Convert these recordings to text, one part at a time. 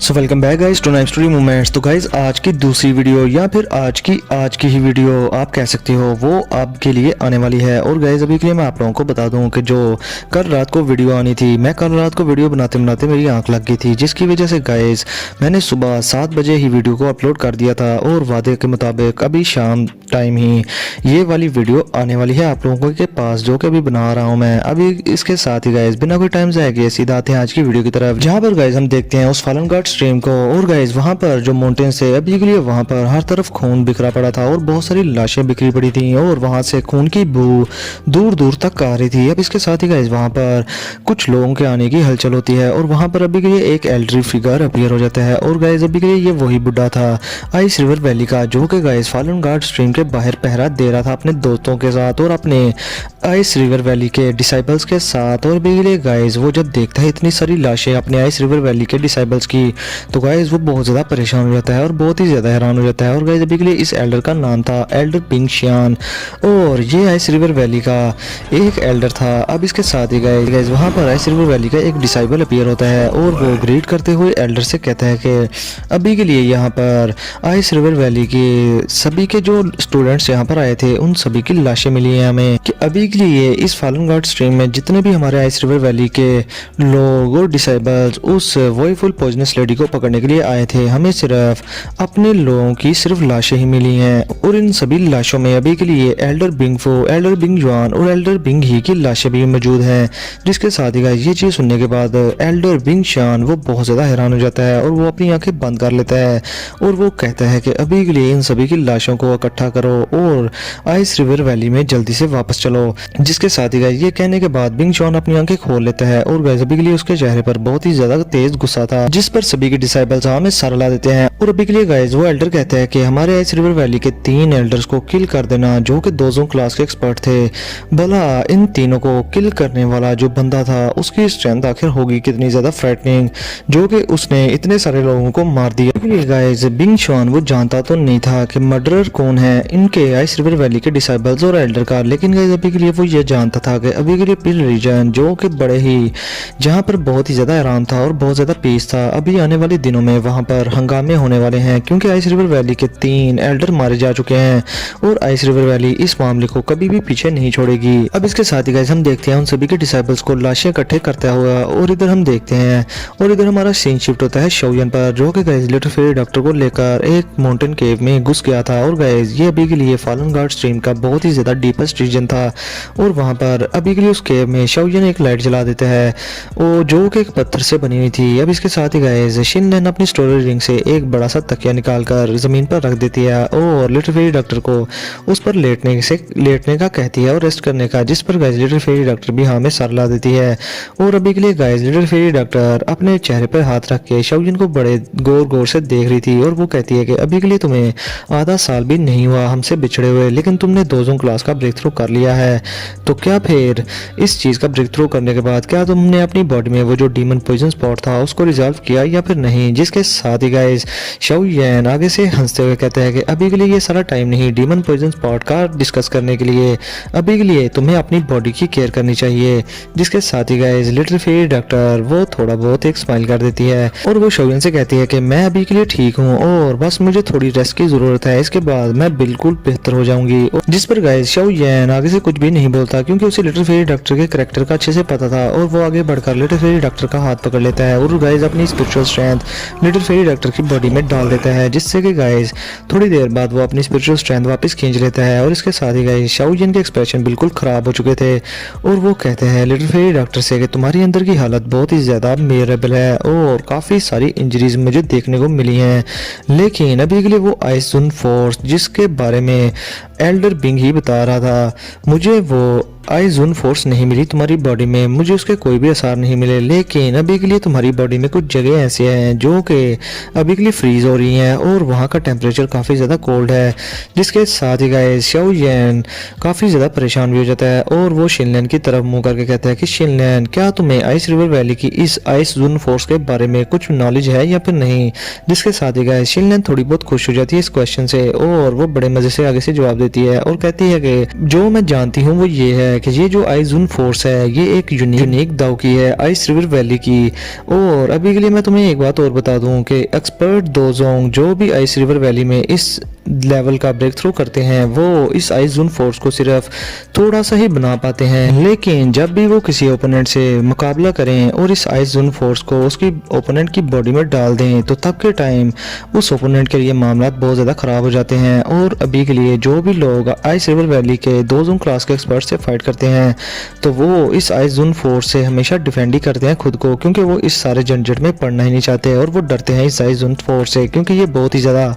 So welcome back guys to knife story moments. तो guys आज की दूसरी वीडियो या फिर आज की ही वीडियो आप कह सकते हो वो आपके लिए आने वाली है। और गाइस अभी के लिए मैं आप लोगों को बता दूं कि जो कल रात को वीडियो आनी थी, मैं कल रात को वीडियो बनाते बनाते मेरी आंख लग गई थी, जिसकी वजह से गाइस मैंने सुबह 7 बजे ही वीडियो को अपलोड कर दिया था और वादे के मुताबिक अभी शाम टाइम ही ये वाली वीडियो आने वाली है आप लोगों के पास, जो कि अभी बना रहा हूँ मैं अभी। इसके साथ ही गाइस बिना कोई टाइम जाए गए सीधा आते हैं आज की वीडियो की तरफ, जहाँ पर गाइस हम देखते हैं उस फॉलन गार्ड स्ट्रीम को। और गाइस वहां पर जो माउंटेन से अभी के लिए वहां पर हर तरफ खून बिखरा पड़ा था और बहुत सारी लाशें बिखरी पड़ी थी और वहां से खून की बू दूर दूर तक आ रही थी। अब इसके साथ ही गाइस वहां पर कुछ लोगों के आने की हलचल होती है और वहां पर अभी के लिए एक एल्डरी फिगर अपीयर हो जाता है। और गाइस अभी के लिए ये वही बुढ़ा था आइस रिवर वैली का, जो कि गाइस फॉलन गार्ड स्ट्रीम के बाहर पहरा दे रहा था अपने दोस्तों के साथ और अपने आइस रिवर वैली के डिसाइबल्स के साथ। और अभी के लिए गाइस वो जब देखता है इतनी सारी लाशें अपने आइस रिवर वैली के डिसाइबल्स की, तो गाइस वो बहुत ज़्यादा परेशान हो जाता है और बहुत ही ज़्यादा हैरान हो जाता है। और गाइस अभी के लिए इस एल्डर का नाम था एल्डर पिंग शियान और ये आइस रिवर वैली का एक एल्डर था। अब इसके साथ ही गाइस वहाँ पर आइस रिवर वैली का एक डिसाइबल अपीयर होता है और वो ग्रीट करते हुए एल्डर से कहता है कि अभी के लिए यहाँ पर आइस रिवर वैली के सभी के जो स्टूडेंट्स यहाँ पर आए थे उन सभी की लाशें मिली हैं हमें, कि अभी के लिए इस फॉलन गार्ड स्ट्रीम में जितने भी हमारे आइस रिवर वैली के लोग और डिसाइबल्स उस वॉयफुल पॉइजनस लेडी को पकड़ने के लिए आए थे, हमें सिर्फ अपने लोगों की सिर्फ लाशें ही मिली हैं। और इन सभी लाशों में अभी के लिए एल्डर बिंग फो, एल्डर बिंग जुआन और एल्डर बिंग ही की लाशें भी मौजूद हैं। जिसके साथ ही गाइस ये चीज़ सुनने के बाद एल्डर बिंग शान वो बहुत ज़्यादा हैरान हो जाता है और वो अपनी आंखें बंद कर लेता है और वो कहता है कि अभी के लिए इन सभी की लाशों को इकट्ठा करो और आइस रिवर वैली में जल्दी से वापस चलो। जिसके साथ ही गाइस ये कहने के बाद बिंग शान अपनी आंखें खोल लेता है और गाइस अभी के लिए उसके चेहरे पर बहुत ही ज्यादा तेज गुस्सा था, जिस पर सभी के डिसाइबल्स हमें सर ला देते हैं। और अभी के लिए गाइस वो एल्डर कहते हैं कि हमारे आइस रिवर वैली के 3 एल्डर्स को किल कर देना, जो कि दोजों क्लास के एक्सपर्ट थे। भला इन तीनों को किल करने वाला जो बंदा था उसकी स्ट्रेंथ आखिर होगी कितनी ज्यादा फ्राइटनिंग, जो कि उसने इतने सारे लोगों को मार दिया। गाइस बिंग शान वो जानता तो नहीं था कि मर्डरर कौन है इनके आइस रिवर वैली के डिसाइबल्स और एल्डर का, लेकिन गाइस अभी के लिए वो ये जानता था कि अभी के लिए पिल रीजन जो कि बड़े ही जहाँ पर बहुत ही ज्यादा आराम था और बहुत ज्यादा पीस था, अभी आने वाले दिनों में वहां पर हंगामे होने वाले हैं, क्योंकि आइस रिवर वैली के 3 एल्डर मारे जा चुके हैं और आइस रिवर वैली इस मामले को कभी भी पीछे नहीं छोड़ेगी। अब इसके साथ ही गाइस हम देखते हैं उन सभी के डिसाइबल्स को लाशें इकट्ठे करता हुआ और इधर हम देखते हैं और इधर हमारा सीन शिफ्ट होता है शोयन पर, जो कि गाइस लिटिल फेरी डॉक्टर को लेकर एक माउंटेन केव में घुस गया था। और गाइस ये अभी के लिए फॉलन गार्ड स्ट्रीम का बहुत ही ज्यादा डीपेस्ट रीजन था और वहां पर अभी के लिए उस केव में शोयन एक लाइट जला देता है और जो कि एक पत्थर से बनी हुई थी। अब इसके साथ ही गाइस शिनलैन अपनी स्टोरेज रिंग से एक बड़ा सा तकिया निकालकर जमीन पर रख देती है और लिटिल फेरी डॉक्टर को उस पर लेटने का कहती है और रेस्ट करने का, जिस पर गाइस लिटिल फेरी डॉक्टर भी हाँ में सर ला देती है। और अभी के लिए गाइस लिटिल फेरी डॉक्टर अपने चेहरे पर हाथ रख के शोयन को बड़े गौर गौर से देख रही थी और वो कहती है कि अभी के लिए तुम्हें आधा साल भी नहीं हुआ हमसे बिछड़े हुए, लेकिन तुमने दोजों क्लास का ब्रेक थ्रू कर लिया है, तो क्या फिर इस चीज का ब्रेक थ्रू करने के बाद क्या तुमने अपनी बॉडी में वो जो डीमन पॉइजन स्पॉट था उसको रिजॉल्व किया या फिर नहीं। जिसके साथ ही गाइस शोयन आगे से हंसते हुए कहते हैं कि अभी के लिए ये सारा टाइम नहीं डीमन पॉइजन स्पॉट का डिस्कस करने के लिए, अभी के लिए तुम्हें अपनी बॉडी की केयर करनी चाहिए। जिसके साथ ही गाइस लिटिल फेरी डॉक्टर वो थोड़ा बहुत एक स्माइल कर देती है और वो शोयन से कहती है कि मैं अभी के लिए ठीक हूँ और बस मुझे थोड़ी रेस्ट की जरूरत है, इसके बाद मैं बिल्कुल बेहतर हो जाऊंगी। जिस पर गाइस शोयन आगे से कुछ भी नहीं बोलता, क्योंकि उसे लिटिल फेरी डॉक्टर के कैरेक्टर का अच्छे से पता था और वो आगे बढ़कर लिटिल फेरी डॉक्टर का हाथ पकड़ लेता है और गाइस अपनी spiritual strength little fairy doctor की बॉडी में डाल देता है, जिससे कि गाइस थोड़ी देर बाद वो अपनी स्पिरिचुअल स्ट्रेंथ वापस खींच लेता है। और इसके साथ ही गाइस शोयन के एक्सप्रेशन बिल्कुल खराब हो चुके थे और वो कहते हैं लिटिल फेरी डॉक्टर से कि तुम्हारी अंदर की हालत बहुत ही ज्यादा मेरेबल है और काफी सारी इंजरीज मुझे देखने को मिली हैं, लेकिन अभी के लिए वो आइस ज़ोन फोर्स जिसके बारे में एल्डर बिंग ही बता रहा था, मुझे वो आइस ज़ोन फोर्स नहीं मिली तुम्हारी बॉडी में, मुझे उसके कोई भी असर नहीं मिले, लेकिन अभी के लिए तुम्हारी बॉडी में कुछ जगह ऐसी हैं जो कि अभी के लिए फ्रीज हो रही हैं और वहाँ का टेम्परेचर काफ़ी ज़्यादा कोल्ड है। जिसके साथ ही गाइस शोयन काफ़ी ज़्यादा परेशान भी हो जाता है और वो शिनलैन की तरफ मुंह करके कहता है कि शिनलैन क्या तुम्हें आइस रिवर वैली की इस आइस ज़ोन फोर्स के बारे में कुछ नॉलेज है या फिर नहीं। जिसके साथ ही गाइस शिनलैन थोड़ी बहुत खुश हो जाती है इस क्वेश्चन से और वो बड़े मज़े से आगे से जवाब देती है और कहती है कि जो मैं जानती हूँ वो ये है कि ये जो आइजुन फोर्स है ये एक यूनिक दाव की है आइस रिवर वैली की। और अभी के लिए मैं तुम्हें एक बात और बता दूं कि एक्सपर्ट दोजोंग जो भी आइस रिवर वैली में इस लेवल का ब्रेक थ्रू करते हैं वो इस आइजुन फोर्स को सिर्फ थोड़ा सा ही बना पाते हैं, लेकिन जब भी वो किसी ओपोनेंट से मुकाबला करें और इस आइजुन फोर्स को उसकी ओपोनेंट की बॉडी में डाल दें तो तब के टाइम उस ओपोनेंट के लिए मामला बहुत ज़्यादा ख़राब हो जाते हैं। और अभी के लिए जो भी लोग आइस रिवर वैली के दोजोंग क्लास के एक्सपर्ट से फाइट करते हैं तो वो इस आइजुन फोर्स से हमेशा डिफेंड ही करते हैं खुद को, क्योंकि वो इस सारे झंझट में पड़ना ही नहीं चाहते और वो डरते हैं इस आइजुन फोर्स से, क्योंकि ये बहुत ही ज़्यादा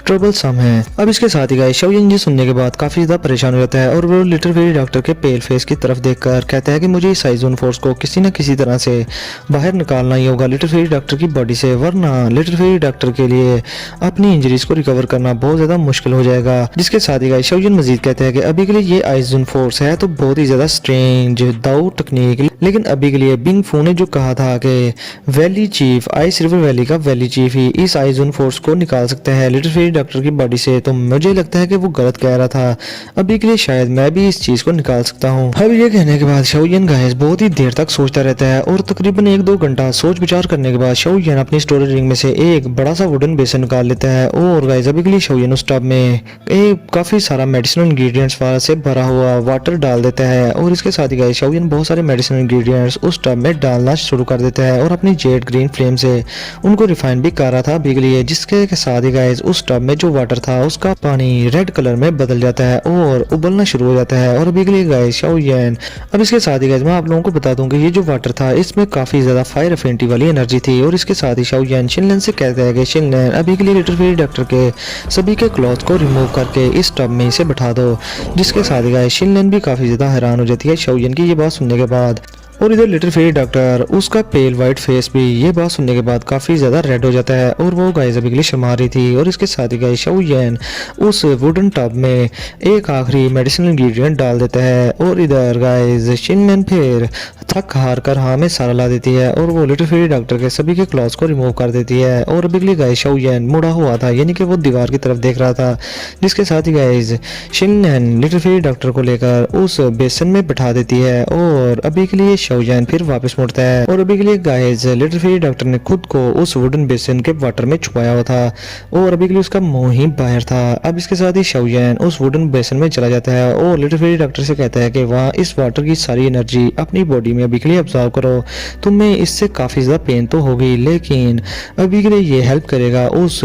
ट्रबल सम है। अब इसके साथ ही गाइस शाओयिन जी सुनने के बाद काफ़ी ज़्यादा परेशान हो जाता है और वो लिटिल फेरी डॉक्टर के पेल फेस की तरफ देखकर कहता है कि मुझे इस आइजुन फोर्स को किसी न किसी तरह से बाहर निकालना ही होगा लिटिल फेरी डॉक्टर की बॉडी से, वरना लिटिल फेरी डॉक्टर के लिए अपनी इंजरीज को रिकवर करना बहुत ज़्यादा मुश्किल हो जाएगा। जिसके साथ ही गाइस शाओयिन मजीद कहते हैं कि अभी के लिए ये आइजुन फोर्स है तो बहुत ही ज़्यादा स्ट्रेंज दाऊ टेक्निक, लेकिन अभी के लिए बिंग फू ने जो कहा था कि valley chief ice river valley का वैली चीफ ही इस आइजुन फोर्स को निकाल सकता है लिटिल फेरी डॉक्टर की बॉडी से, तो मुझे लगता है कि वो गलत कह रहा था। अभी के लिए शायद मैं भी इस चीज को निकाल सकता हूँ। अब ये कहने के बाद शाओयिन गाइस बहुत ही देर तक सोचता रहता है और तकरीबन 1-2 घंटा सोच विचार करने के बाद शाओयिन अपनी स्टोरेज रिंग में से एक बड़ा सा वुडन बेसन निकाल लेता है और गाइस अभी के लिए शाओयिन उस टब में एक काफी सारा मेडिसिनल इंग्रेडिएंट्स से भरा हुआ वाटर डाल देता है और इसके साथ ही गाइस शाओयिन बहुत सारे मेडिसिनल इंग्रेडिएंट्स उस टब में डालना शुरू कर देता है और अपनी जेड ग्रीन फ्लेम से उनको रिफाइन भी कर रहा था अभी के लिए, जिसके साथ ही गाइस उस टब में जो वाटर था उसका पानी रेड कलर में बदल जाता है और उबलना शुरू हो जाता है। और अभी के लिए गाइस शाओयिन अब इसके साथ ही गाइस मैं आप लोगों को बता दूं कि ये जो वाटर था इसमें काफी ज्यादा फायर एफिनिटी वाली एनर्जी थी। और इसके साथ ही शाओयिन शिनलैन से कहता है कि शिनलैन अभी के लिए लिटिल फेरी डॉक्टर के सभी के क्लॉथ को रिमूव करके इस टब में इसे बैठा दो, जिसके साथ ही गाइस शिनलैन भी काफी ज्यादा हैरान हो जाती है शाओयिन की ये बात सुनने के बाद। और इधर लिटिल फेरी डॉक्टर उसका पेल वाइट फेस भी ये बात सुनने के बाद काफी ज्यादा रेड हो जाता है और वो गाइस अभी के लिए शर्मा रही थी। और इसके साथ ही गाइस शाओयिन उस वुडन टब में एक आखिरी मेडिसिनल इंग्रेडिएंट डाल देता है और इधर गाइस शिनलैन फिर थक हार कर हाँ में सारा ला देती है और वो लिटिल फेरी डॉक्टर के सभी के क्लॉथ्स को रिमूव कर देती है। और अभी के लिए गाइस शाओयिन मुड़ा हुआ था, यानी कि वो दीवार की तरफ देख रहा था, जिसके साथ ही गाइस शिनलैन लिटिल फेरी डॉक्टर को लेकर उस बेसन में बैठा देती है और अभी के लिए शाओयिन फिर वापस मुड़ता है। और अभी के लिए गाइस लिटिल फेरी डॉक्टर ने खुद को उस वुडन बेसिन के वाटर में छुपाया हुआ था और अभी के लिए उसका मुंह ही बाहर था। अब इसके साथ ही शाओयिन उस वुडन बेसिन में चला जाता है और लिटिल फेरी डॉक्टर से कहता है कि वहाँ इस वाटर की सारी एनर्जी अपनी बॉडी में अभी के लिए ऑब्जर्व करो, तुम्हें इससे काफी ज्यादा पेन तो होगी लेकिन अभी के लिए ये हेल्प करेगा उस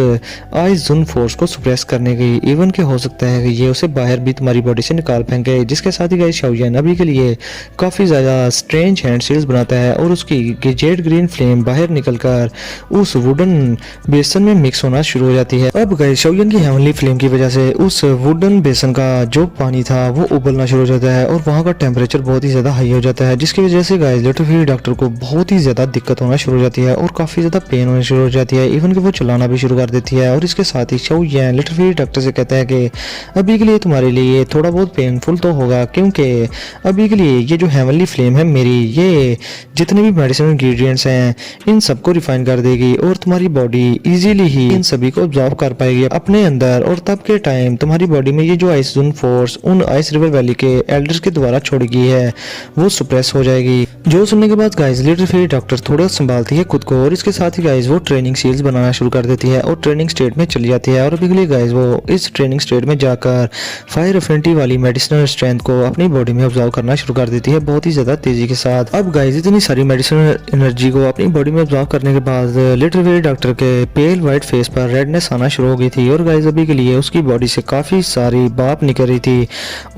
आइजुन फोर्स को सुप्रेस करने की, इवन के हो सकता है कि ये उसे बाहर भी तुम्हारी बॉडी से निकाल फेंके। जिसके साथ ही गाइस शाओयिन अभी के लिए काफी ज्यादा स्ट्रेंज हैंड सील्स बनाता है और उसकी जेड ग्रीन फ्लेम बाहर निकलकर उस वुडन बेसन में मिक्स होना शुरू हो जाती है। अब गाइस शाओयिन की हेवनली फ्लेम की वजह से उस वुडन बेसन का जो पानी था वो उबलना शुरू हो जाता है और वहाँ का टेम्परेचर बहुत ही ज्यादा हाई हो जाता है, जिसकी वजह से गाइस लिटिल फेरी डॉक्टर को बहुत ही ज्यादा दिक्कत होना शुरू हो जाती है और काफी ज्यादा पेन होना शुरू हो जाती है, इवन कि वो चलाना भी शुरू कर देती है। और इसके साथ ही शाओयिन लिटिल फेरी डॉक्टर से कहता है कि अभी के लिए तुम्हारे लिए थोड़ा बहुत पेनफुल तो होगा, क्योंकि अभी के लिए ये जो हेवनली फ्लेम है मेरी ये जितने भी मेडिसिनल इंग्रेडिएंट्स हैं इन सबको रिफाइन कर देगी और तुम्हारी बॉडी इजीली ही इन सभी को ऑब्जर्व कर पाएगी अपने अंदर, और तब के टाइम तुम्हारी बॉडी में ये जो आइजुन फोर्स उन आइस रिवर वैली के एल्डर्स के द्वारा छोड़ी गई है वो सुप्रेस हो जाएगी। जो सुनने के बाद गाइस लिटिल फेरी डॉक्टर थोड़ा संभालती है खुद को और इसके साथ ही गाइस वो ट्रेनिंग सील्स बनाना शुरू कर देती है और ट्रेनिंग स्टेट में चली जाती है। और अभी के लिए गाइस वो इस ट्रेनिंग स्टेट में जाकर फायर एफिनिटी वाली मेडिसिनल स्ट्रेंथ को अपनी बॉडी में ऑब्जर्व करना शुरू कर देती है बहुत ही ज्यादा तेजी के साथ। अब गाइस इतनी सारी मेडिसिनल एनर्जी को अपनी बॉडी में ऑब्जर्व करने के बाद लिटिल फेरी डॉक्टर के पेल वाइट फेस पर रेडनेस आना शुरू हो गई थी और गाइस अभी के लिए उसकी बॉडी से काफी सारी भाप निकल रही थी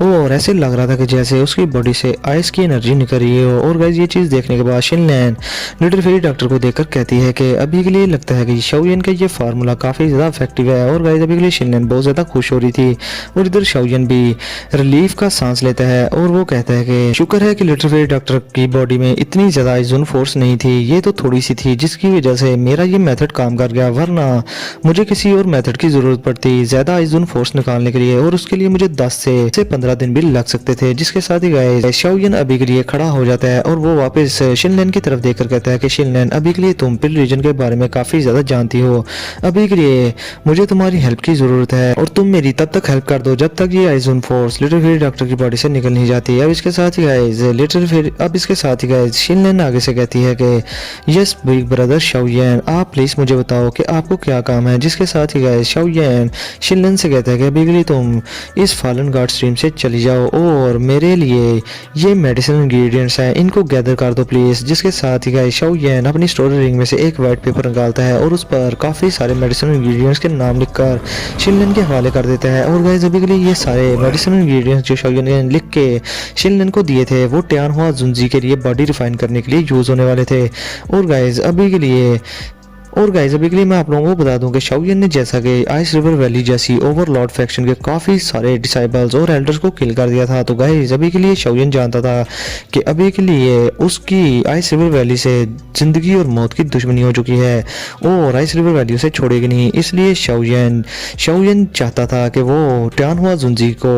और ऐसे लग रहा था कि जैसे उसकी बॉडी से आइस की एनर्जी निकल रही हो। और गाइस ये चीज देखने के बाद शिनलैन लिटिल फेरी डॉक्टर को देखकर कहती है कि अभी के लिए लगता है कि शाओयिन का ये फार्मूला काफी ज्यादा इफेक्टिव है। और गाइस अभी के लिए शिनलैन बहुत ज्यादा खुश हो रही थी और इधर शाओयिन भी रिलीफ का सांस लेता है और वो कहता है कि शुक्र है कि लिटिल फेरी डॉक्टर की बॉडी में इतनी ज्यादा आइजुन फोर्स नहीं थी, ये तो थोड़ी सी थी जिसकी वजह से मेरा ये मेथड काम कर गया, वरना मुझे किसी और मेथड की जरूरत पड़ती ज्यादा आइजुन फोर्स निकालने के लिए और उसके लिए मुझे 10 से 15 दिन भी लग सकते थे। जिसके साथ ही गाइस शाओयिन अभी के लिए खड़ा हो जाता देता है और वो वापस शिनलैन की तरफ देखकर कहता है कि शिनलैन, अभी के लिए तुम पिल रीजन के बारे में काफ़ी ज़्यादा जानती हो, अभी के लिए मुझे तुम्हारी हेल्प की ज़रूरत है और तुम मेरी तब तक हेल्प कर दो जब तक ये आइजोन फोर्स लिटिल फेरी डॉक्टर की बॉडी से निकल नहीं जाती। अब इसके साथ ही गाइज शिनलैन आगे से कहती है कि यस बिग ब्रदर शाओयन, आप प्लीज़ मुझे बताओ कि आपको क्या काम है। जिसके साथ ही गाइज शाओयन शिनलैन से कहता है कि अभी के लिए तुम इस फॉलन गार्ड स्ट्रीम से चली जाओ और मेरे लिए ये मेडिसिन इंग्रेडिएंट्स हैं, इनको गैदर कर दो प्लीज़। जिसके साथ ही गाइज शाओयन अपनी स्टोरी रिंग में से एक वाइट पेपर निकालता है और उस पर काफ़ी सारे मेडिसिन इंग्रेडिएंट्स के नाम लिखकर शिनलैन के हवाले कर देता है। और गाइज अभी के लिए ये सारे मेडिसिन इंग्रेडिएंट्स जो शाओयन ने लिख के शिनलैन को दिए थे वो टियानहुआ जुंजी के लिए बॉडी रिफाइन करने के लिए यूज़ होने वाले थे। और गाइज अभी के लिए मैं आप लोगों को बता दूं कि शाओयन ने जैसा कि आइस रिवर वैली जैसी ओवरलॉर्ड फैक्शन के काफ़ी सारे डिसाइबल्स और एल्डर्स को किल कर दिया था, तो गाइज अभी के लिए शाओयन जानता था कि अभी के लिए उसकी आइस रिवर वैली से ज़िंदगी और मौत की दुश्मनी हो चुकी है और आइस रिवर वैली उसे छोड़ेगी नहीं। इसलिए शाओयन चाहता था कि वो टियानहुआ जुंजी को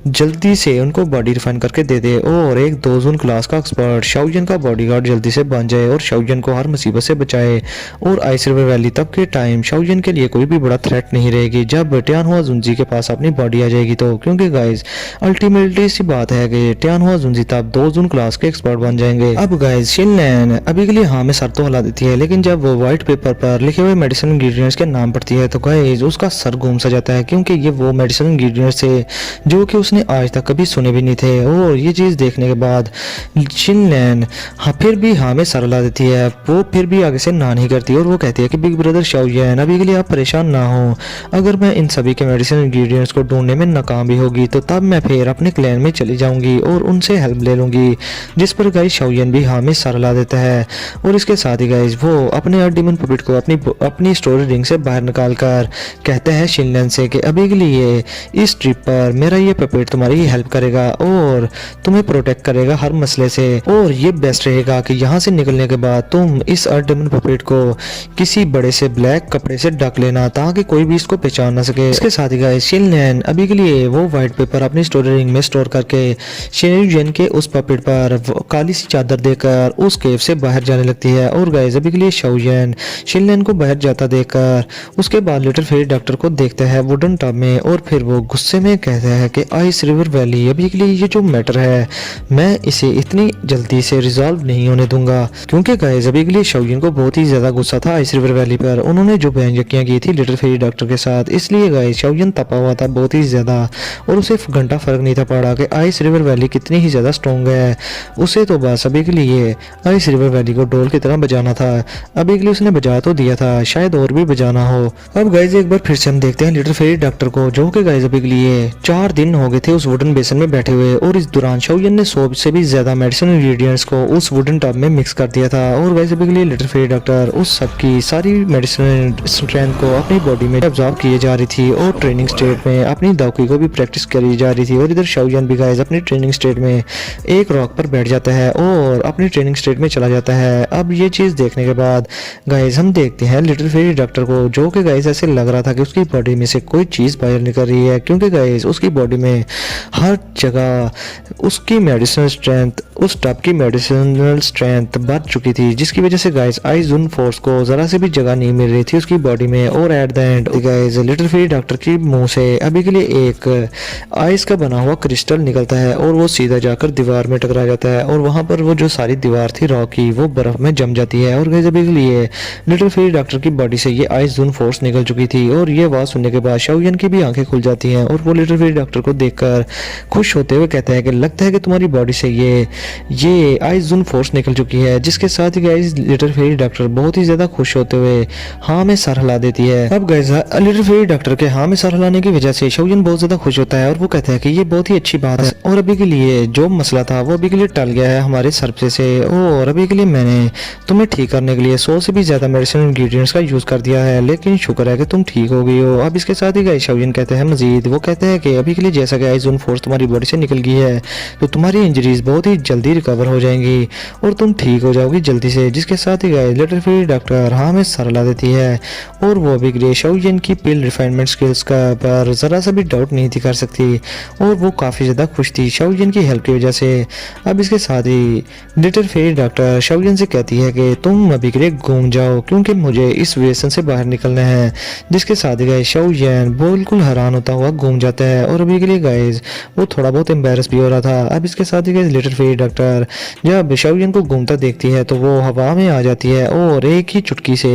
जल्दी से उनको बॉडी रिफाइन करके दे दे और एक 2 जून क्लास का एक्सपर्ट शाओयन का बॉडीगार्ड जल्दी से बन जाए और शाओयन को हर मुसीबत से बचाए। और आइस रिवर वैली तब के टाइम शाओयन के लिए कोई भी बड़ा थ्रेट नहीं रहेगी जब टियानहुआ जुंजी के पास अपनी बॉडी आ जाएगी तो, क्योंकि गाइज अल्टीमेटली सी बात है कि टियानहुआ जुंजी तब 2 जून क्लास के एक्सपर्ट बन जाएंगे। अब गाइज शिनलैन अभी के लिए हाँ में सर तो हिला देती है, लेकिन जब वो व्हाइट पेपर पर लिखे हुए मेडिसिन इंग्रेडिएंट्स के नाम पढ़ती है तो गाइज उसका सर घूम सा जाता है, क्योंकि ये वो मेडिसिन इंग्रेडिएंट्स थे जो कि उसने आज तक कभी सुने भी नहीं थे। और ये चीज़ देखने के बाद शिनलैन फिर भी हाँ में सर हिला देती है, वो फिर भी आगे से ना नहीं करती और वो कहती है कि बिग ब्रदर शाओयन, अभी के लिए आप परेशान ना हो, अगर मैं इन सभी के मेडिसिन इंग्रेडिएंट्स को ढूंढने में नाकाम भी होगी तो तब मैं फिर अपने क्लैन में चली जाऊंगी और उनसे हेल्प ले लूंगी। जिस पर गाइस शाओयन भी हाँ में सर ला देता है और इसके साथ ही गाइस वो अपने अर्डिमन पपेट को अपनी स्टोरी रिंग से बाहर निकाल कर कहते हैं शिनलैन से कि अभी के लिए इस ट्रिप पर मेरा ये पपेट तुम्हारी हेल्प करेगा और तुम्हें प्रोटेक्ट करेगा हर मसले से, और ये बेस्ट रहेगा कि यहाँ से निकलने के बाद तुम इस अर्डिमन पपेट को किसी बड़े से ब्लैक कपड़े से ढक लेना ताकि कोई भी इसको पहचान ना सके। इसके साथ ही गाइस शिनलैन अभी के लिए वो व्हाइट पेपर अपनी स्टोरी रिंग में स्टोर करके शाओयन के उस पपेट पर काली सी चादर देकर उस केव से बाहर जाने लगती है। और गाइस अभी के लिए शाओयन शिनलैन को बाहर जाता देखकर उसके बाद लिटिल फेरी डॉक्टर को देखता है वुडन टब में और फिर वो गुस्से में कहता है कि आइस रिवर वैली, अभी के लिए ये जो मैटर है मैं इसे इतनी जल्दी से रिजॉल्व नहीं होने दूंगा, क्योंकि गाइस अभी के लिए शाओयन को बहुत ही ज्यादा गुस्सा था आइस रिवर वैली पर, उन्होंने जो बयानयकियाँ की थी लिटिल फेरी डॉक्टर के साथ, इसलिए गाइस शाओयन तपा हुआ था बहुत ही ज़्यादा और उसे घंटा फर्क नहीं था पड़ा कि आइस रिवर वैली कितनी ही ज़्यादा स्ट्रॉन्ग है। उसे तो बस अभी के लिए आइस रिवर वैली को डोल की तरह बजाना था, अभी के लिए उसने बजा तो दिया था, शायद और भी बजाना हो। अब गाइस एक बार फिर से हम देखते हैं लिटिल फेरी डॉक्टर को, जो कि गाइस अभी के लिए 4 दिन हो गए थे उस वुडन बेसन में बैठे हुए और इस दौरान शाओयन ने 100 से भी ज़्यादा मेडिसिन इंग्रेडिएंट्स को उस वुडन टब में मिक्स कर दिया था। और गाइस अभी के लिए लिटिल फेरी डॉक्टर उस सब की सारी मेडिसिन स्ट्रेंथ को अपनी बॉडी में ऑब्जॉर्व किए जा रही थी और ट्रेनिंग स्टेट में अपनी दावकी को भी प्रैक्टिस करी जा रही थी। और इधर शाओयन भी गाइस अपनी ट्रेनिंग स्टेट में एक रॉक पर बैठ जाता है और अपनी ट्रेनिंग स्टेट में चला जाता है। अब ये चीज़ देखने के बाद गाइस हम देखते हैं लिटिल फेरी डॉक्टर को, जो कि गाइस ऐसे लग रहा था कि उसकी बॉडी में से कोई चीज़ बाहर निकल रही है, क्योंकि गाइस उसकी बॉडी में हर जगह उसकी मेडिसिनल स्ट्रेंथ, उस टब की मेडिसिनल स्ट्रेंथ बढ़ चुकी थी, जिसकी वजह से गाइस आइजोन फोर्स को ज़रा से भी जगह नहीं मिल रही थी उसकी बॉडी में। और at the end guys little fairy doctor की मुंह से अभी के लिए एक आइस का बना हुआ क्रिस्टल निकलता है और वो सीधा जाकर दीवार में टकरा जाता है और वहाँ पर वो जो सारी दीवार थी रॉक की वो बर्फ में जम जाती है। और गाइस अभी के लिए लिटिल फेरी डॉक्टर की बॉडी से ये आइजोन फोर्स निकल चुकी थी और ये आवाज़ सुनने के बाद शाओयन की भी आंखें खुल जाती हैं और वो लिटिल फेरी डॉक्टर को देखकर खुश होते हुए कहता है कि लगता है कि तुम्हारी बॉडी से ये आइजोन फोर्स निकल चुकी है। जिसके साथ ही गाइस लिटिल फेरी डॉक्टर बहुत ही ज़्यादा खुश होते हुए हाँ में सर हिला देती है। अब गाइस लिटिल फेरी डॉक्टर के हाँ में सर हिलाने की वजह से शाओयन बहुत ज़्यादा खुश होता है और वो कहता है कि ये बहुत ही अच्छी बात है और अभी के लिए जो मसला था वो अभी के लिए टल गया है हमारे सर्फे से, और अभी के लिए मैंने तुम्हें ठीक करने के लिए 100 से भी ज़्यादा मेडिसिन इंग्रेडिएंट्स का यूज़ कर दिया है, लेकिन शुक्र है कि तुम ठीक हो गई हो। अब इसके साथ ही गाइस शाओयन कहते हैं मजीद, वो कहते हैं कि अभी के लिए जैसा कि आइजोन फोर्स तुम्हारी बॉडी से निकल गई है तो तुम्हारी इंजरीज बहुत ही जल्दी रिकवर हो जाएंगी और तुम ठीक हो जाओगी जल्दी से। जिसके साथ ही गाइस लिटिल फेरी डॉक्टर हाँ राह में सर ला देती है और वो अभी के लिए शाओलिन की पिल रिफाइनमेंट स्किल्स का पर ज़रा सा भी डाउट नहीं थी कर सकती और वो काफ़ी ज़्यादा खुश थी शाओलिन की हेल्प की वजह से। अब इसके साथ ही लिटिल फेरी डॉक्टर शाओलिन से कहती है कि तुम अभी के लिए घूम जाओ क्योंकि मुझे इस वेसन से बाहर निकलना है। जिसके साथ ही गाइस शाओलिन बिल्कुल हैरान होता हुआ घूम जाता है और अभी के लिए गाइस वो थोड़ा बहुत एम्बेरस भी हो रहा था। अब इसके साथ ही गाइस लिटिल फेरी डॉक्टर जब शाओलिन को घूमता देखती है तो वो हवा में आ जाती है और एक ही चुटकी से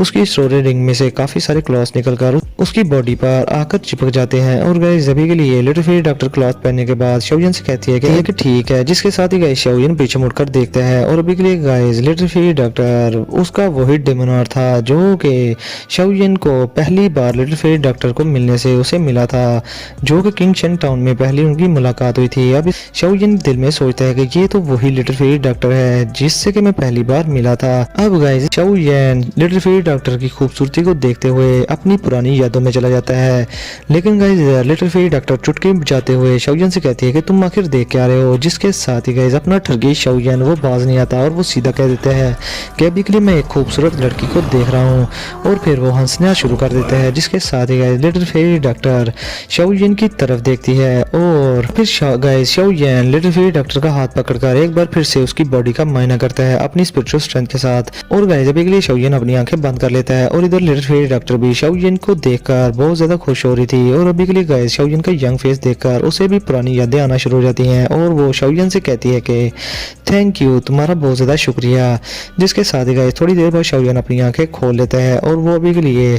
उसकी स्टोरेज रिंग में से काफ़ी सारे क्लॉथ्स निकलकर उसकी बॉडी पर आकर चिपक जाते हैं। और गाइस अभी के लिए लिटिल फेरी डॉक्टर क्लॉथ पहनने के बाद शाओलिन से कहती है कि ठीक है। जिसके साथ ही गाइस शाओलिन पीछे मुड़कर देखता है और अभी के लिए गाइस लिटिल फेरी डॉक्टर उसका वही डेमोनार था जो कि शाओलिन को पहली बार लिटिल फेरी डॉक्टर को मिलने से उसे मिला था, जो कि किंग शेन टाउन में पहली उनकी मुलाकात हुई थी। अब शाओलिन दिल में सोचता है कि ये तो वही लिटिल फेरी डॉक्टर है जिससे कि मैं पहली बार मिला था। अब guys Shaolin little fairy doctor की खूबसूरती को देखते हुए अपनी पुरानी यादों में चला जाता है। लेकिन गाइस लिटिल फेरी डॉक्टर चुटकी बजाते हुए शाओलिन से कहती है कि तुम आखिर देख के आ रहे हो। जिसके साथ ही गाइस अपना ठगी शाओलिन वो बाज नहीं आता और वो सीधा कह देता है कि अभी के लिए मैं एक खूबसूरत लड़की को देख रहा हूँ और फिर वो हंसना शुरू कर देता है। जिसके साथ ही guys little fairy doctor Shaolin की तरफ देखती है और फिर guys Shaolin little fairy doctor का हाथ पकड़कर एक बार फिर से उसकी बॉडी का मायना करता है अपनी स्पिरिचुअल स्ट्रेंथ के साथ। और गाइस अभी के लिए शाओलिन अपनी आंखें बंद कर लेता है और इधर लिटिल फेरी डॉक्टर भी शाओलिन को देखकर बहुत ज्यादा खुश हो रही थी। और अभी के लिए गाइस शाओलिन का यंग फेस देखकर उसे भी पुरानी यादें आना शुरू हो जाती हैं और वो शाओलिन से कहती है कि थैंक यू, तुम्हारा बहुत ज्यादा शुक्रिया। जिसके साथ ही गाइस थोड़ी देर बाद शाओलिन अपनी आंखें खोल लेता है और वो अभी के लिए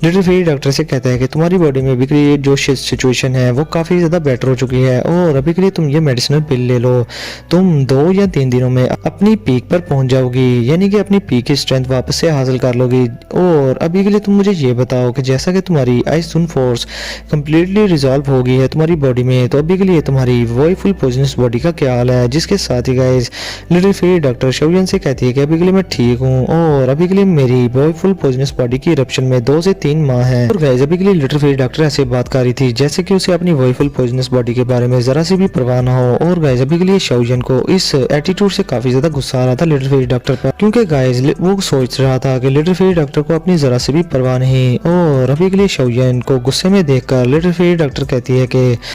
लिटिल फेरी डॉक्टर से कहता है कि तुम्हारी बॉडी में अभी के लिए जो सिचुएशन है वो काफी ज्यादा बेटर हो चुकी है और अभी के लिए तुम ये मेडिसिनल पिल ले लो, तुम 2 या 3 दिनों में अपनी पीक पर पहुंच जाओगी, यानी कि अपनी पीक की स्ट्रेंथ वापस से हासिल कर लोगी। और अभी के लिए तुम मुझे ये बताओ कि जैसा कि तुम्हारी आइसुन फोर्स कंप्लीटली रिजॉल्व हो गई है तुम्हारी बॉडी में, तो अभी के लिए तुम्हारी वही फुल पॉइजनस बॉडी का क्या हाल है। जिसके साथ ही guys little fairy doctor Shaolin से कहती है कि अभी के लिए मैं ठीक हूँ और अभी के लिए मेरी वही फुल पॉइजनस बॉडी की इरप्शन में 2 से 3 माह है। और गाइस अभी के लिए लिटिल फेरी डॉक्टर ऐसे बात कर रही थी जैसे कि उसे अपनी वही फुल पॉइजनस बॉडी के बारे में जरा सी भी परवाह ना हो। और गाइस अभी के लिए शाओलिन को इस एटीट्यूड से काफी ज्यादा गुस्सा आ रहा था लिटिल फेरी डॉक्टर पर, क्योंकि गाइस वो सोच रहा था कि लिटिल फेरी डॉक्टर को अपनी जरा सी भी परवाह नहीं। और अभी के लिए शाओलिन को गुस्से में देखकर लिटिल फेरी डॉक्टर कहती है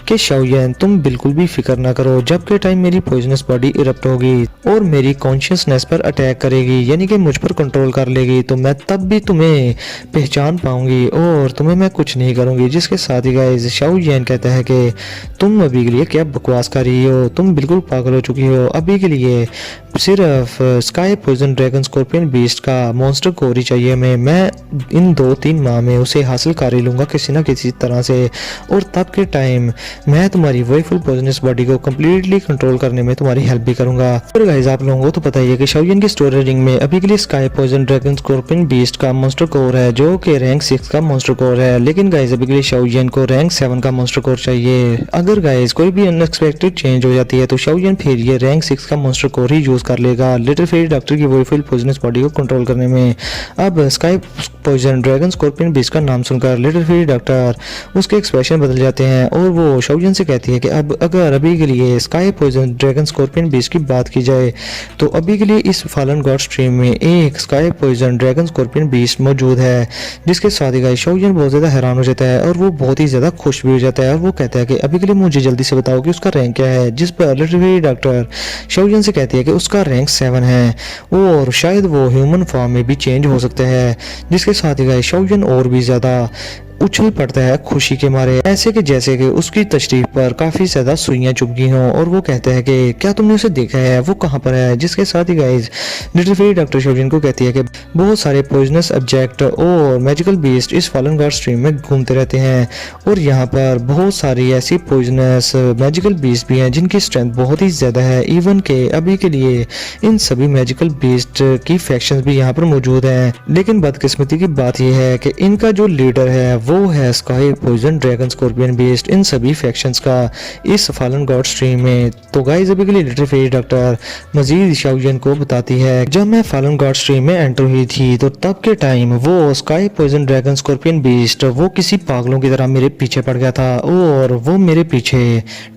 कि शाओलिन तुम बिल्कुल भी फिक्र ना करो, जब के टाइम मेरी पॉइजनस बॉडी इरप्ट होगी और मेरी कॉन्शियसनेस पर अटैक करेगी, यानी कि मुझ पर कंट्रोल कर लेगी, तो मैं तब भी तुम्हें पहचान पाऊंगी और तुम्हें मैं कुछ नहीं करूंगी। जिसके साथ ही गाइस शाओलिन कहता है कि तुम अभी के लिए क्या बकवास कर रही हो, तुम बिल्कुल पागल हो चुकी हो। अभी के लिए सिर्फ sky poison dragon scorpion beast का मॉन्स्टर कोर ही चाहिए मैं इन 2-3 माह में उसे हासिल कर ही लूंगा किसी ना किसी तरह से, और तब के टाइम मैं तुम्हारी वही फुल पॉइजनस बॉडी को कम्प्लीटली कंट्रोल करने में तुम्हारी हेल्प भी करूंगा। और गाइस आप लोगों को तो पता ही है कि शाओलिन की स्टोरेज रिंग में अभी के लिए sky poison dragon scorpion beast का मॉन्स्टर कोर है जो कि रैंक 6 का मॉन्स्टर कोर है। लेकिन गाइस अभी के लिए शाओलिन को रैंक 7 का मॉन्स्टर कोर चाहिए। अगर गाइस कोई भी अनएक्सपेक्टेड चेंज हो जाती है तो शाओलिन फिर ये रैंक 6 का मॉन्स्टर कोर ही यूज कर लेगा लिटिल फेरी डॉक्टर की वही फुल पॉइजनस बॉडी को कंट्रोल करने में। अब sky poison dragon scorpion beast का नाम सुनकर लिटिल फेरी डॉक्टर उसके एक्सप्रेशन बदल जाते हैं और वो शाओलिन से कहती है कि अब अगर अभी के लिए sky poison dragon scorpion beast की बात की जाए तो अभी के लिए इस फॉलन गॉड स्ट्रीम में एक sky poison dragon scorpion beast मौजूद है। जिसके साथ ही गाइस शाओलिन बहुत ज्यादा हैरान हो जाता है और वो बहुत ही ज्यादा खुश भी हो जाता है और वो कहता है कि अभी के लिए मुझे जल्दी से बताओ कि उसका रैंक क्या है। जिस पर लिटिल फेरी डॉक्टर शाओलिन से कहती है कि उसका रैंक 7 है और शायद वो ह्यूमन फॉर्म में भी चेंज हो सकता है। जिसके साथ ही गाइस शाओलिन और भी ज्यादा उछल पड़ता है खुशी के मारे, ऐसे कि जैसे कि उसकी तशरीफ पर काफी ज्यादा सुइयां चुभ गई हों। और वो कहता है कि क्या तुमने उसे देखा है, वो कहाँ पर है। जिसके साथ ही guys little fairy doctor Shaolin को कहती है कि बहुत सारे पॉइजनस ऑब्जेक्ट और मैजिकल बीस्ट इस फॉलन गॉड स्ट्रीम में घूमते रहते हैं और यहाँ पर बहुत सारी ऐसी पॉइजनस मैजिकल बीस्ट भी हैं जिनकी स्ट्रेंथ बहुत ही ज्यादा है। इवन के अभी के लिए इन सभी मैजिकल बीस्ट की फैक्शंस भी यहाँ पर मौजूद हैं। लेकिन बदकिस्मती की बात यह है कि इनका जो लीडर है वो है sky, poison, dragon, scorpion, beast, इन सभी फैक्शंस का इस फॉलन गॉड स्ट्रीम में। तो गाइस अभी के लिए लिटिल फेरी डॉक्टर मजीद शाओयन को बताती है, जब मैं फॉलन गॉड स्ट्रीम में एंटर हुई थी तो तब के टाइम वो sky, poison, dragon, scorpion, beast वो किसी पागलों की तरह मेरे पीछे पड़ गया था और वो मेरे पीछे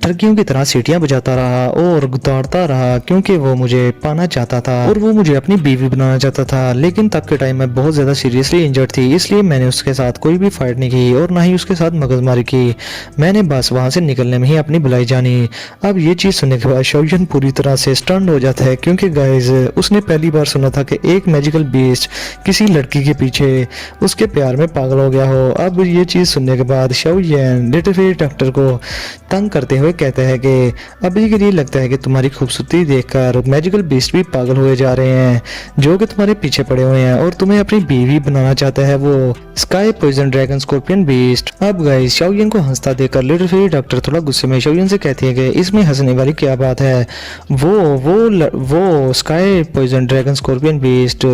टर्कियों की तरह सीटियां बजाता रहा और दौड़ता रहा, क्योंकि वो मुझे पाना चाहता था और वो मुझे अपनी बीवी बनाना चाहता था। लेकिन तब के टाइम मैं बहुत ज़्यादा सीरियसली इंजर्ड थी, इसलिए मैंने उसके साथ कोई भी फाइट नहीं की और ना ही उसके साथ मगजमारी की। मैंने बस वहाँ से निकलने में ही अपनी भलाई जानी। अब ये चीज़ सुनने के बाद शाओयन पूरी तरह से स्टन्ड हो जाता है, क्योंकि गाइस उसने पहली बार सुना था कि एक मैजिकल बीस्ट किसी लड़की के पीछे उसके प्यार में पागल हो गया हो। अब ये चीज़ सुनने के बाद शाओयन लिटिल फेरी डॉक्टर को तंग करते हुए कहते हैं कि अभी के लिए लगता है कि तुम्हारी खूबसूरती देखकर मैजिकल बीस्ट भी पागल हुए जा रहे हैं, जो कि तुम्हारे पीछे पड़े हुए हैं और तुम्हें अपनी बीवी बनाना चाहता है वो sky, poison, dragon, scorpion, beast. अब गाइस शाओयन को हंसता देखकर लिटिल फेरी डॉक्टर थोड़ा गुस्से में शाओयन से कहती है कि इसमें हंसने वाली क्या बात है, वो sky, poison, dragon, scorpion, beast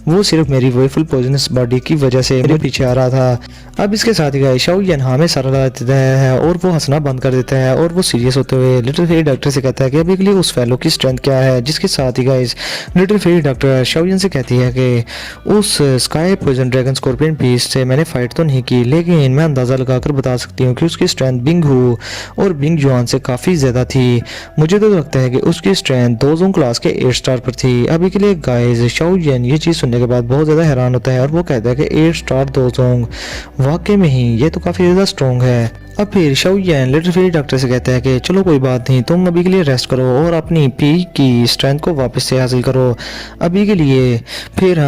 वो सिर्फ मेरी वॉयफुल पॉइजनस बॉडी की वजह से मेरे पीछे आ रहा था। अब इसके साथ ही गाइस शाओयन हाँ में सारा लगा देता है और वो हंसना बंद कर देता है और वो सीरियस होते हुए लिटिल फेरी डॉक्टर से कहता है कि अभी के लिए उस फेलो की स्ट्रेंथ क्या है। जिसके साथ ही guys little fairy doctor Xiao Yan से कहती है कि उस sky, poison, dragon, scorpion, beast से मैंने फाइट तो नहीं की, लेकिन मैं अंदाज़ा लगाकर बता सकती हूँ कि उसकी स्ट्रेंथ बिंग हू और बिंग जुआन से काफ़ी ज़्यादा थी। मुझे तो लगता है कि उसकी स्ट्रेंथ दोजोंग क्लास के 8 स्टार पर थी। अभी के लिए गाइस शाओयन ये चीज़ सुनने के बाद बहुत ज़्यादा हैरान होता है और वो कहता है कि 8 स्टार दोजोंग वाकई में ही ये तो काफ़ी ज़्यादा स्ट्रॉन्ग है। अब फिर शाओयन लिटिल फेरी डॉक्टर से कहता है कि चलो कोई बात नहीं, तुम अभी के लिए रेस्ट करो और अपनी पी की स्ट्रेंथ को वापस से हासिल करो अभी के लिए। फिर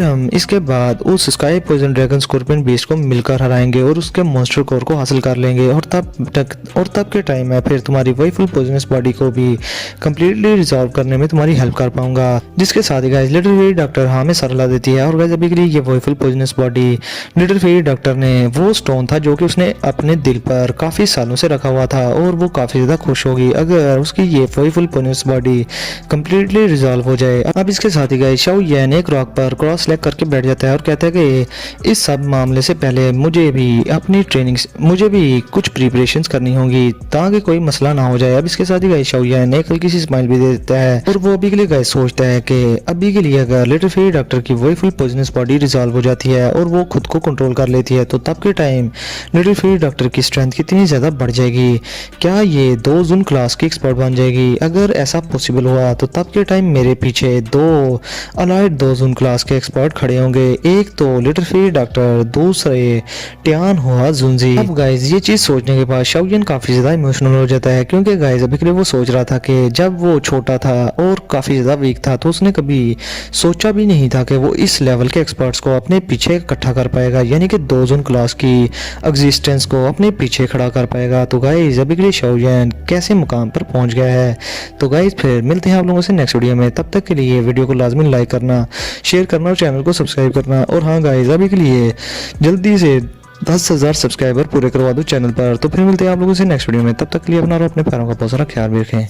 हम इसके बाद उस sky, poison, dragon, scorpion, beast को मिलकर हराएंगे और उसके मॉन्स्टर कोर को हासिल कर लेंगे और तब के टाइम में फिर तुम्हारी वॉयफुल पॉइजनस बॉडी को भी कम्प्लीटली रिजॉल्व करने में तुम्हारी हेल्प कर पाऊंगा। जिसके साथ ही गाइस लिटिल फेरी डॉक्टर हाँ में सलाह देती है और गाइस अभी के लिए ये वॉयफुल poisonous body little fairy doctor ने वो स्टोन था जो कि उसने अपने दिल पर काफ़ी सालों से रखा हुआ था और वो काफ़ी ज़्यादा खुश होगी अगर उसकी ये वॉयफुल पॉइजनस बॉडी कम्प्लीटली रिजॉल्व हो जाए। अब इसके साथ ही गाइस शाओयन एक रॉक पर क्रॉस लेग करके बैठ जाता है और कहता है कि इस सब मामले से पहले मुझे भी कुछ प्रिपरेशंस करनी होगी ताकि कोई मसला ना हो जाए। अब इसके साथ ही गाइस शाओयन एक हल्की सी स्माइल भी दे देता है और वो अभी के लिए गाइस सोचता है कि अभी के लिए अगर लिटिल फेरी डॉक्टर की वॉयफुल पॉइजनस बॉडी रिजॉल्व हो जाती है और वो खुद को कंट्रोल कर लेती है तो तब के टाइम लिटिल फेरी डॉक्टर की स्ट्रेंथ कितनी ज़्यादा बढ़ जाएगी। क्या ये 2 जून क्लास की एक्सपर्ट बन जाएगी? अगर ऐसा पॉसिबल हुआ तो तब के टाइम मेरे पीछे 2 अलाइड 2 जून क्लास के एक्सपर्ट खड़े होंगे, एक तो लिटिल फेरी डॉक्टर, दूसरे टियान हुआ जुनजी। अब गाइस ये चीज़ सोचने के बाद शाओयन काफ़ी ज़्यादा इमोशनल हो जाता है, क्योंकि गाइस अभी के लिए वो सोच रहा था कि जब वो छोटा था और काफ़ी ज़्यादा वीक था तो उसने कभी सोचा भी नहीं था कि वो इस लेवल के एक्सपर्ट्स को अपने पीछे इकट्ठा कर पाएगा, यानी कि 2 जून क्लास की एग्जिस्टेंस को अपने पीछे खड़ा कर पाएगा। तो गाइस अभी के लिए शाओयन कैसे मुकाम पर पहुंच गया है। तो गाइस फिर मिलते हैं आप लोगों से नेक्स्ट वीडियो में, तब तक के लिए वीडियो को लाजमी लाइक करना, शेयर करना और चैनल को सब्सक्राइब करना। और हाँ गाइस अभी के लिए जल्दी से 10,000 सब्सक्राइबर पूरे करवा दो चैनल पर। तो फिर मिलते हैं आप लोगों से नेक्स्ट वीडियो में, तब तक के लिए अपना और अपने प्यारों का बहुत सारा ख्याल भी रखें।